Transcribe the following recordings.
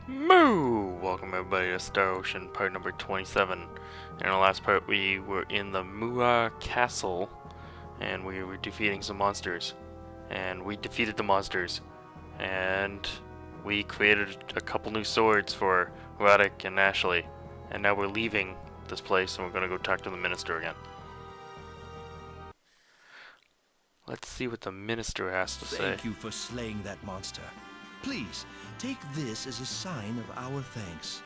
Moo! Welcome everybody to Star Ocean part number 27. In our last part we were in the Muah castle and we were defeating some monsters. And we defeated the monsters. And we created a couple new swords for Radek and Ashley. And now we're leaving this place and we're gonna go talk to the minister again. Let's see what the minister has to say. Thank you for slaying that monster. Please, take this as a sign of our thanks.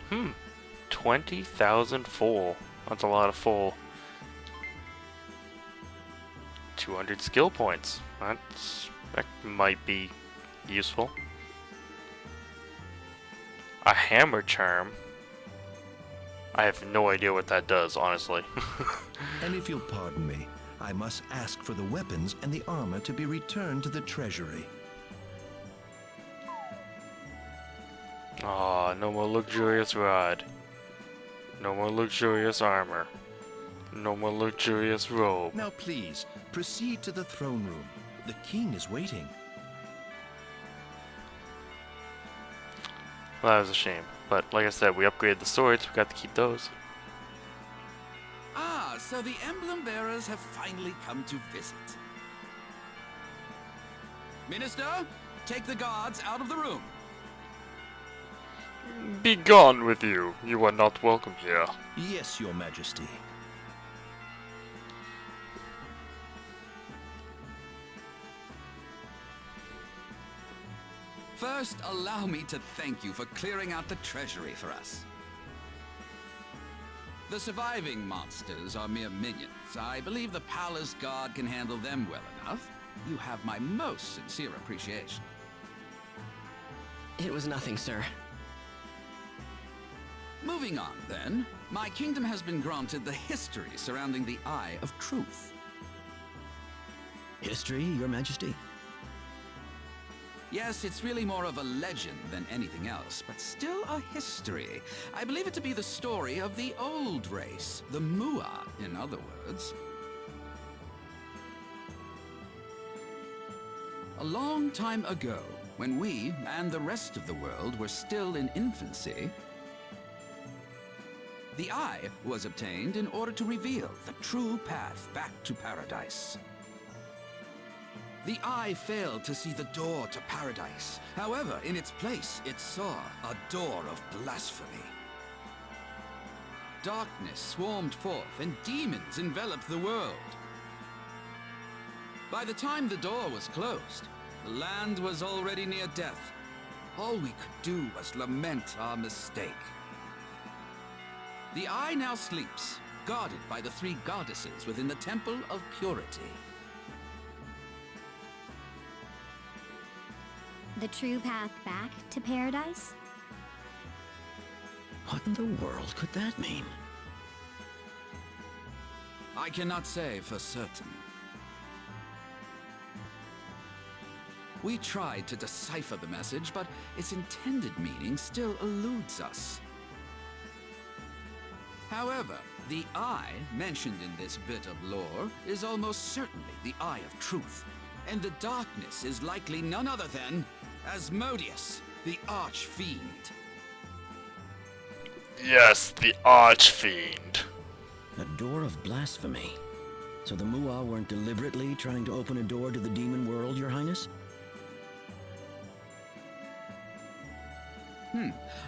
Hmm. 20,000 full. That's a lot of full. 200 skill points. That might be useful. A hammer charm. I have no idea what that does, honestly. And if you'll pardon me, I must ask for the weapons and the armor to be returned to the treasury. Aw, no more luxurious rod. No more luxurious armor. No more luxurious robe. Now please, proceed to the throne room. The king is waiting. Well, that was a shame. But like I said, we upgraded the swords. We got to keep those. Ah, so the emblem bearers have finally come to visit. Minister, take the guards out of the room. Be gone with you. You are not welcome here. Yes, your majesty. First, allow me to thank you for clearing out the treasury for us. The surviving monsters are mere minions. I believe the palace guard can handle them well enough. You have my most sincere appreciation. It was nothing, sir. Moving on, then. My kingdom has been granted the history surrounding the Eye of Truth. History, Your Majesty? Yes, it's really more of a legend than anything else, but still a history. I believe it to be the story of the old race, the Muah, in other words. A long time ago, when we and the rest of the world were still in infancy, the Eye was obtained in order to reveal the true path back to paradise. The Eye failed to see the door to paradise. However, in its place, it saw a door of blasphemy. Darkness swarmed forth, and demons enveloped the world. By the time the door was closed, the land was already near death. All we could do was lament our mistake. The Eye now sleeps, guarded by the three goddesses within the Temple of Purity. The true path back to paradise? What in the world could that mean? I cannot say for certain. We tried to decipher the message, but its intended meaning still eludes us. However, the Eye mentioned in this bit of lore is almost certainly the Eye of Truth, and the darkness is likely none other than Asmodeus, the Archfiend. Yes, the Archfiend. A door of blasphemy. So the Muah weren't deliberately trying to open a door to the demon world, Your Highness?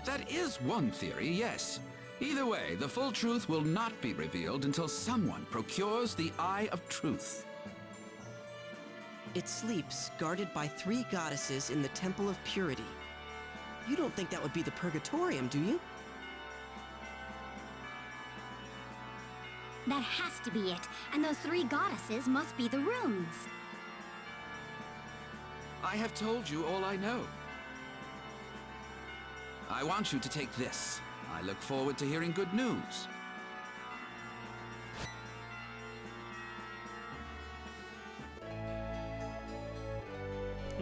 That is one theory, yes. Either way, the full truth will not be revealed until someone procures the Eye of Truth. It sleeps, guarded by three goddesses in the Temple of Purity. You don't think that would be the Purgatorium, do you? That has to be it, and those three goddesses must be the rooms. I have told you all I know. I want you to take this. I look forward to hearing good news.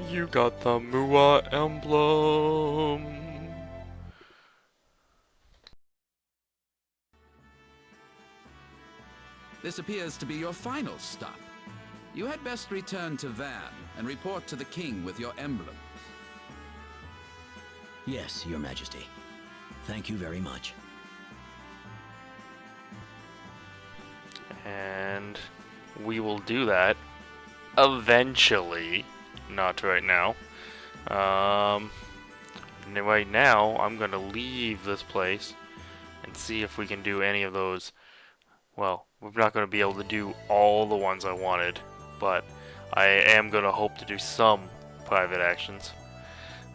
You got the Muah emblem. This appears to be your final stop. You had best return to Van and report to the king with your emblem. Yes, Your Majesty. Thank you very much. And we will do that eventually. Not right now. Right now, I'm gonna leave this place and see if we can do any of those. Well, we're not gonna be able to do all the ones I wanted, but I am gonna hope to do some private actions.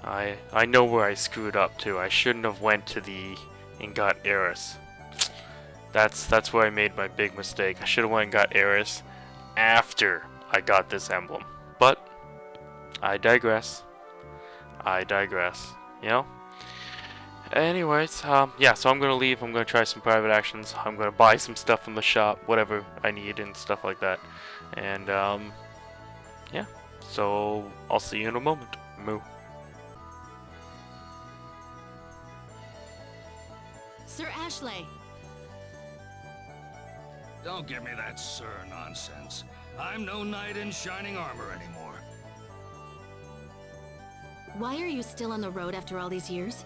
I know where I screwed up too. I shouldn't have went to the and got Eris. That's where I made my big mistake. I should have went and got Eris after I got this emblem. But I digress. You know? Anyways, yeah, so I'm gonna leave. I'm gonna try some private actions. I'm gonna buy some stuff from the shop, whatever I need and stuff like that. And, yeah. So, I'll see you in a moment. Moo. Sir Ashley. Don't give me that sir nonsense. I'm no knight in shining armor anymore. Why are you still on the road after all these years?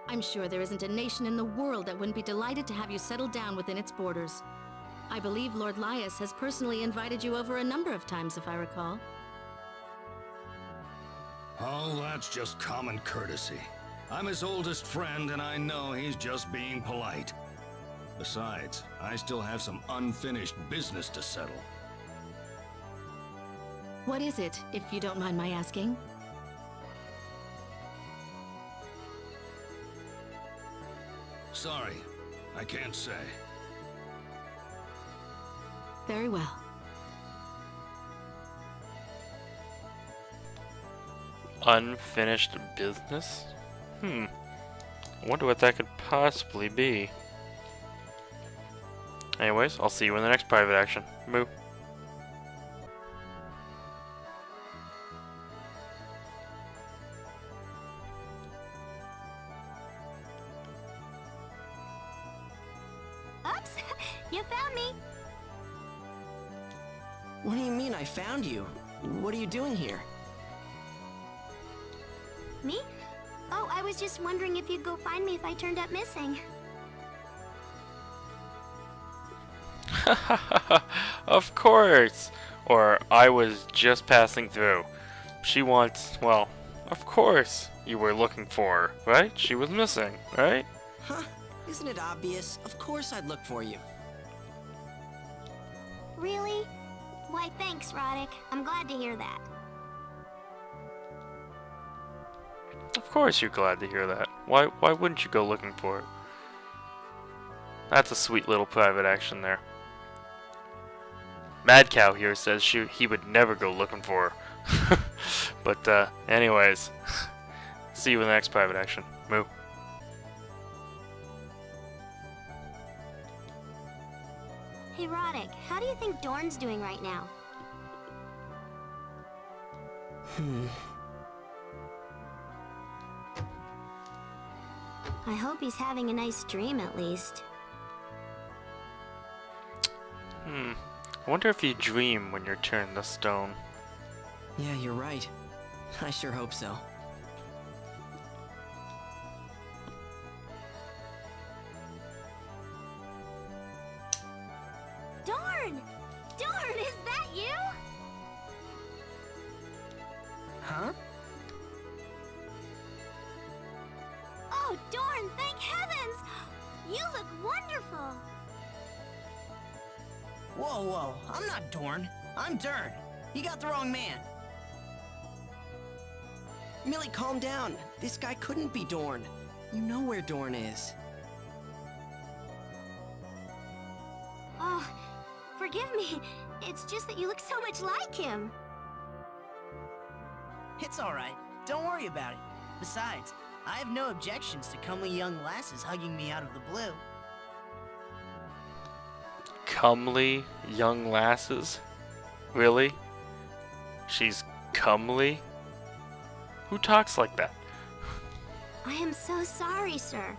I'm sure there isn't a nation in the world that wouldn't be delighted to have you settle down within its borders. I believe Lord Lias has personally invited you over a number of times, if I recall. Oh, that's just common courtesy. I'm his oldest friend, and I know he's just being polite. Besides, I still have some unfinished business to settle. What is it, if you don't mind my asking? Sorry, I can't say. Very well. Unfinished business? I wonder what that could possibly be. Anyways, I'll see you in the next private action. Moo. Oops! You found me! What do you mean I found you? What are you doing here? Me? Oh, I was just wondering if you'd go find me if I turned up missing. Of course! Or I was just passing through. She wants, well, of course you were looking for her, right? She was missing, right? Huh? Isn't it obvious? Of course I'd look for you. Really? Why, thanks, Roddick. I'm glad to hear that. Of course you're glad to hear that. Why wouldn't you go looking for it? That's a sweet little private action there. Mad Cow here says he would never go looking for her. But, anyways. See you in the next private action. Moo. Hey, Roddick, how do you think Dorn's doing right now? I hope he's having a nice dream, at least. I wonder if you dream when you're turned to stone. Yeah, you're right. I sure hope so. Dorn! Dorn, is that you? Huh? Oh, Dorn, thank heavens! You look wonderful! Whoa, whoa. I'm not Dorn. I'm Dern. You got the wrong man. Millie, calm down. This guy couldn't be Dorn. You know where Dorn is. Oh, forgive me. It's just that you look so much like him. It's alright. Don't worry about it. Besides, I have no objections to comely young lasses hugging me out of the blue. Comely young lasses? Really? She's comely? Who talks like that? I am so sorry, sir.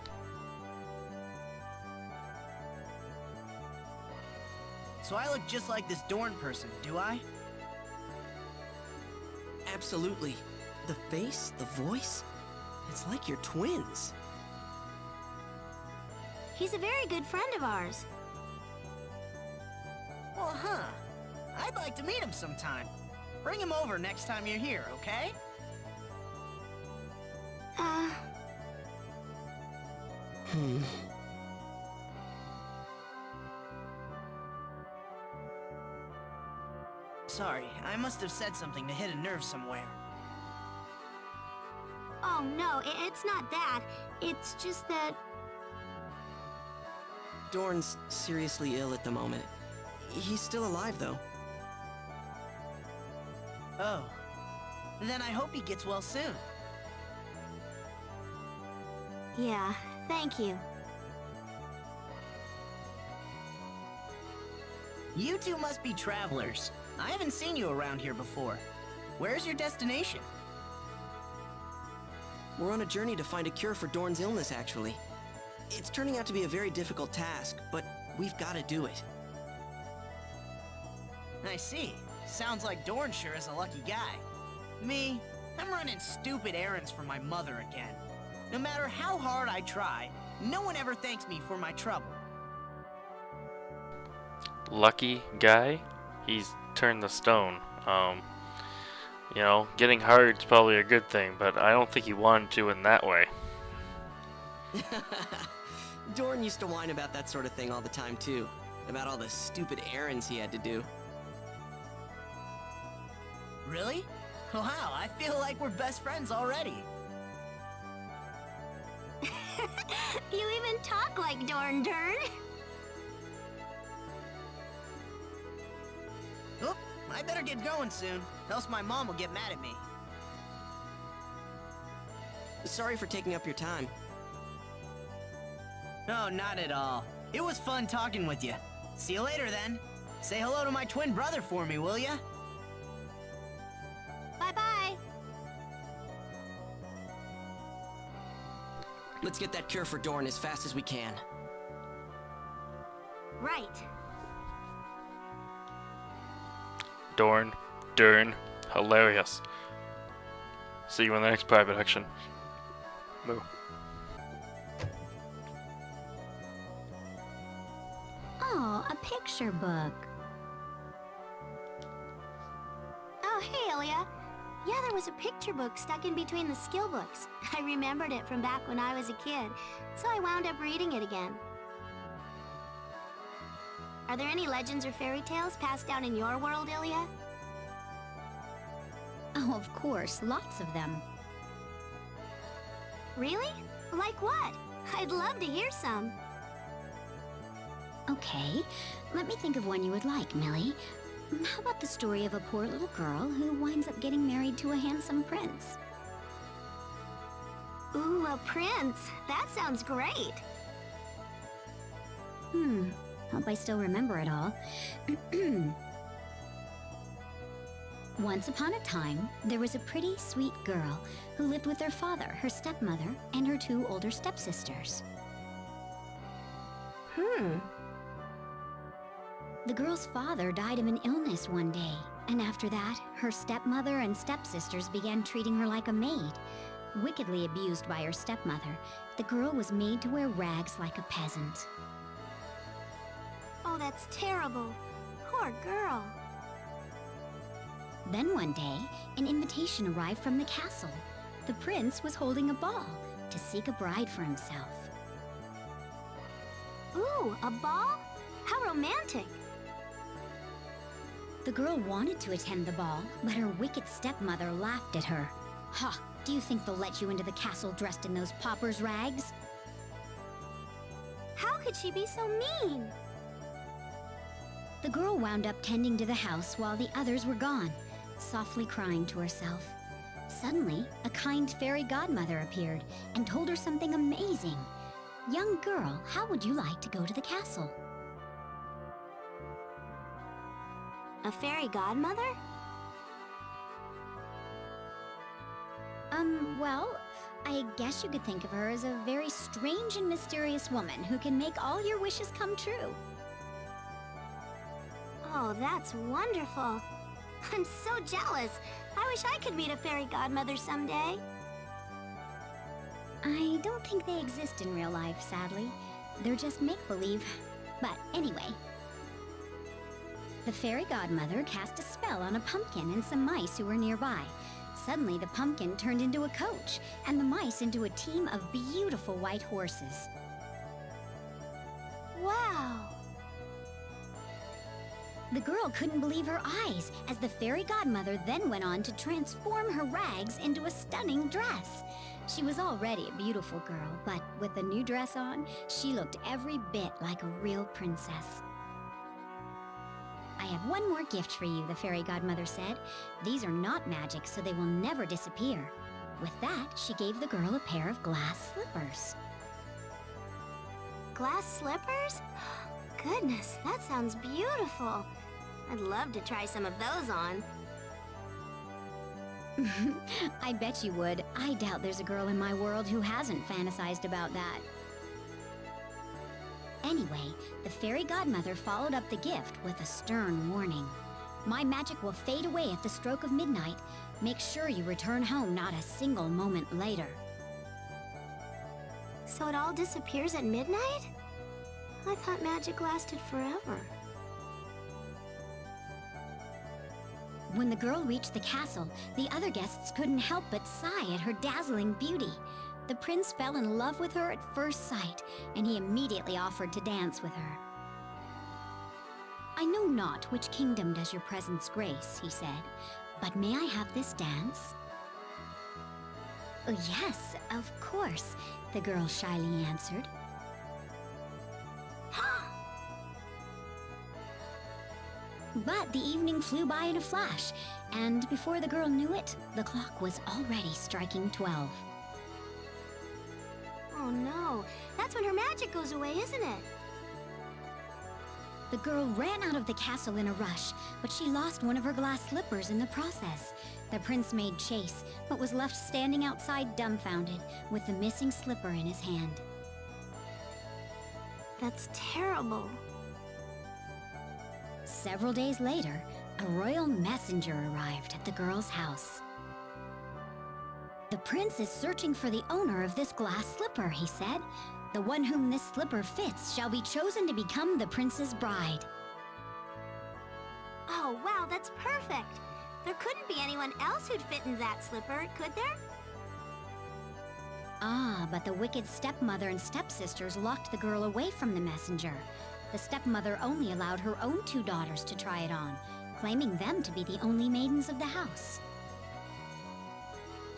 So I look just like this Dorn person, do I? Absolutely. The face, the voice, it's like you're twins. He's a very good friend of ours. Well, huh. I'd like to meet him sometime. Bring him over next time you're here, okay? Sorry, I must have said something to hit a nerve somewhere. Oh no, it's not that. It's just that... Dorn's seriously ill at the moment. He's still alive, though. Oh. Then I hope he gets well soon. Yeah, thank you. You two must be travelers. I haven't seen you around here before. Where's your destination? We're on a journey to find a cure for Dorn's illness, actually. It's turning out to be a very difficult task, but we've got to do it. I see. Sounds like Dorn sure is a lucky guy. Me, I'm running stupid errands for my mother again. No matter how hard I try, no one ever thanks me for my trouble. Lucky guy? He's turned the stone. You know, getting hard is probably a good thing, but I don't think he wanted to in that way. Dorn used to whine about that sort of thing all the time, too. About all the stupid errands he had to do. Really? Wow, I feel like we're best friends already. You even talk like Dorn Dern. Oop, I better get going soon, else my mom will get mad at me. Sorry for taking up your time. No, not at all. It was fun talking with you. See you later then. Say hello to my twin brother for me, will ya? Bye-bye. Let's get that cure for Dorn as fast as we can. Right. Dern, hilarious. See you in the next private action. Moo. Oh, a picture book. Oh, hey, Ilia. Yeah, there was a picture book stuck in between the skill books. I remembered it from back when I was a kid, so I wound up reading it again. Are there any legends or fairy tales passed down in your world, Ilia? Oh, of course, lots of them. Really? Like what? I'd love to hear some. Okay, let me think of one you would like, Millie. How about the story of a poor little girl who winds up getting married to a handsome prince? Ooh, a prince. That sounds great. Hope I still remember it all. Once upon a time, there was a pretty, sweet girl who lived with her father, her stepmother, and her two older stepsisters. The girl's father died of an illness one day, and after that, her stepmother and stepsisters began treating her like a maid. Wickedly abused by her stepmother, the girl was made to wear rags like a peasant. Oh, that's terrible. Poor girl. Then one day, an invitation arrived from the castle. The prince was holding a ball to seek a bride for himself. Ooh, a ball? How romantic. The girl wanted to attend the ball, but her wicked stepmother laughed at her. Ha! Do you think they'll let you into the castle dressed in those pauper's rags? How could she be so mean? The girl wound up tending to the house while the others were gone, softly crying to herself. Suddenly, a kind fairy godmother appeared and told her something amazing. Young girl, how would you like to go to the castle? A fairy godmother? Well, I guess you could think of her as a very strange and mysterious woman who can make all your wishes come true. Oh, that's wonderful. I'm so jealous. I wish I could meet a fairy godmother someday. I don't think they exist in real life, sadly. They're just make-believe. But anyway, the fairy godmother cast a spell on a pumpkin and some mice who were nearby. Suddenly, the pumpkin turned into a coach, and the mice into a team of beautiful white horses. Wow! The girl couldn't believe her eyes, as the fairy godmother then went on to transform her rags into a stunning dress. She was already a beautiful girl, but with the new dress on, she looked every bit like a real princess. I have one more gift for you, the fairy godmother said. These are not magic, so they will never disappear. With that, she gave the girl a pair of glass slippers. Glass slippers? Goodness, that sounds beautiful. I'd love to try some of those on. I bet you would. I doubt there's a girl in my world who hasn't fantasized about that. Anyway, the fairy godmother followed up the gift with a stern warning. My magic will fade away at the stroke of midnight. Make sure you return home not a single moment later. So it all disappears at midnight? I thought magic lasted forever. When the girl reached the castle, the other guests couldn't help but sigh at her dazzling beauty. The prince fell in love with her at first sight, and he immediately offered to dance with her. I know not which kingdom does your presence grace, he said, but may I have this dance? Oh, yes, of course, the girl shyly answered. But the evening flew by in a flash, and before the girl knew it, the clock was already striking 12. Oh no, that's when her magic goes away, isn't it? The girl ran out of the castle in a rush, but she lost one of her glass slippers in the process. The prince made chase, but was left standing outside dumbfounded, with the missing slipper in his hand. That's terrible. Several days later, a royal messenger arrived at the girl's house. The prince is searching for the owner of this glass slipper, he said. The one whom this slipper fits shall be chosen to become the prince's bride. Oh, wow, that's perfect. There couldn't be anyone else who'd fit in that slipper, could there? Ah, but the wicked stepmother and stepsisters locked the girl away from the messenger. The stepmother only allowed her own 2 daughters to try it on, claiming them to be the only maidens of the house.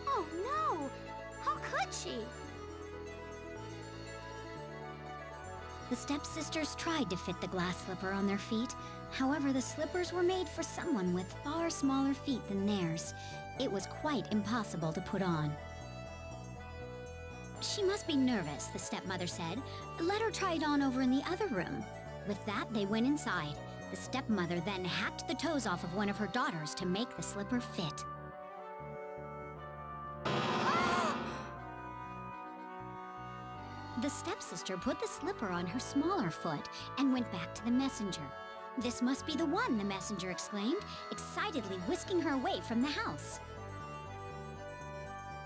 Oh no! How could she? The stepsisters tried to fit the glass slipper on their feet. However, the slippers were made for someone with far smaller feet than theirs. It was quite impossible to put on. She must be nervous, the stepmother said. Let her try it on over in the other room. With that, they went inside. The stepmother then hacked the toes off of one of her daughters to make the slipper fit. The stepsister put the slipper on her smaller foot and went back to the messenger. This must be the one, the messenger exclaimed, excitedly whisking her away from the house.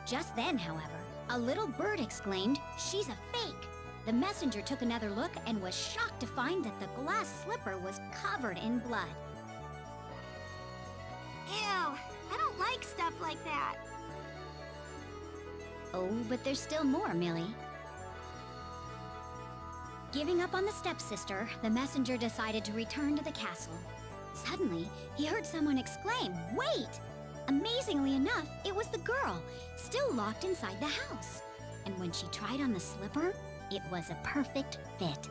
Just then, however, a little bird exclaimed, "She's a fake!" The messenger took another look and was shocked to find that the glass slipper was covered in blood. Ew, I don't like stuff like that. Oh, but there's still more, Millie. Giving up on the stepsister, the messenger decided to return to the castle. Suddenly, he heard someone exclaim, "Wait!" Amazingly enough, it was the girl, still locked inside the house. And when she tried on the slipper, it was a perfect fit.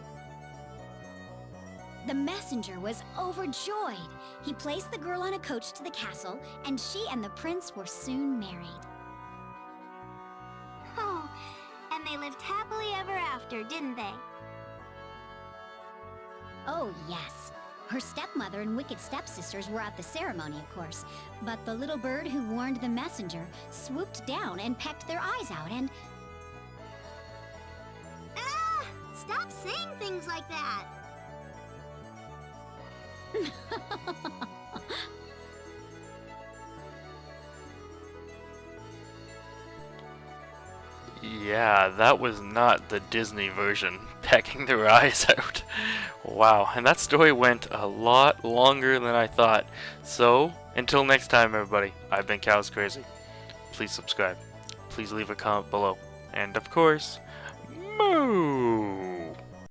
The messenger was overjoyed. He placed the girl on a coach to the castle, and she and the prince were soon married. Oh, and they lived happily ever after, didn't they? Oh, yes. Her stepmother and wicked stepsisters were at the ceremony, of course, but the little bird who warned the messenger swooped down and pecked their eyes out and... Ah! Stop saying things like that! Yeah, that was not the Disney version, pecking their eyes out. Wow, and that story went a lot longer than I thought. So, until next time everybody, I've been Cows Crazy. Please subscribe. Please leave a comment below. And of course, moo!